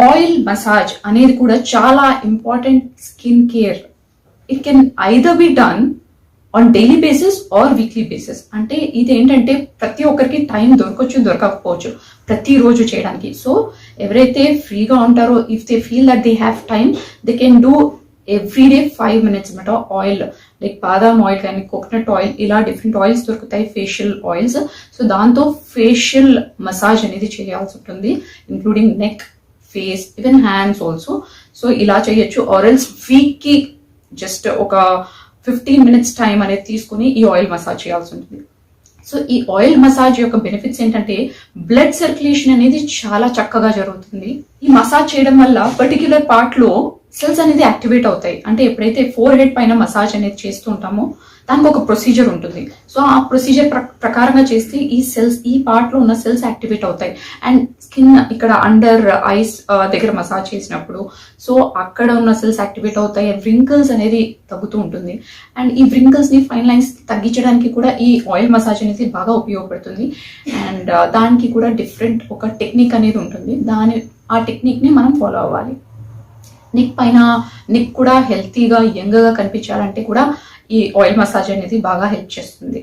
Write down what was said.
Oil massage అనేది కూడా చాలా important skin care. It can either be done on daily basis or weekly basis. అంటే ఇది ఏంటంటే ప్రతి ఒక్కరికి టైం దొరకకపోవచ్చు ప్రతిరోజు చేయడానికి. సో ఎవరైతే ఫ్రీగా ఉంటారో, if they feel that they have time, they can do everyday 5 minutes అనమాట. ఆయిల్ లైక్ బాదాం ఆయిల్ కానీ కోకోనట్ ఆయిల్, ఇలా డిఫరెంట్ ఆయిల్స్ దొరుకుతాయి, ఫేషియల్ ఆయిల్స్. సో దాంతో ఫేషియల్ మసాజ్ అనేది చేయాల్సి ఉంటుంది, including neck, face, even hands also. So ఇలా చేయొచ్చు. ఆరెల్స్ వీక్ కి జస్ట్ ఒక 15 minutes టైం అనేది తీసుకుని ఈ ఆయిల్ మసాజ్ చేయాల్సి ఉంటుంది. సో ఈ ఆయిల్ మసాజ్ యొక్క బెనిఫిట్స్ ఏంటంటే బ్లడ్ సర్క్యులేషన్ అనేది చాలా చక్కగా జరుగుతుంది. ఈ మసాజ్ చేయడం వల్ల పర్టిక్యులర్ పార్ట్ లో సెల్స్ అనేది యాక్టివేట్ అవుతాయి. అంటే ఎప్పుడైతే ఫోర్ హెడ్ పైన మసాజ్ అనేది చేస్తూ ఉంటామో దానికి ఒక ప్రొసీజర్ ఉంటుంది. సో ఆ ప్రొసీజర్ ప్రకారంగా చేస్తే ఈ సెల్స్, ఈ పార్ట్ లో ఉన్న సెల్స్ యాక్టివేట్ అవుతాయి. అండ్ స్కిన్ ఇక్కడ అండర్ ఐస్ దగ్గర మసాజ్ చేసినప్పుడు సో అక్కడ ఉన్న సెల్స్ యాక్టివేట్ అవుతాయి. వ్రింకిల్స్ అనేది తగ్గుతూ ఉంటుంది. అండ్ ఈ వ్రింకిల్స్ ని, ఫైన్ లైన్స్ తగ్గించడానికి కూడా ఈ ఆయిల్ మసాజ్ అనేది బాగా ఉపయోగపడుతుంది. అండ్ దానికి కూడా డిఫరెంట్ ఒక టెక్నిక్ అనేది ఉంటుంది. ఆ టెక్నిక్ ని మనం ఫాలో అవ్వాలి. నెక్ కూడా హెల్తీగా, యంగ్ గా కనిపించాలంటే కూడా ఈ ఆయిల్ మసాజ్ అనేది బాగా హెల్ప్ చేస్తుంది.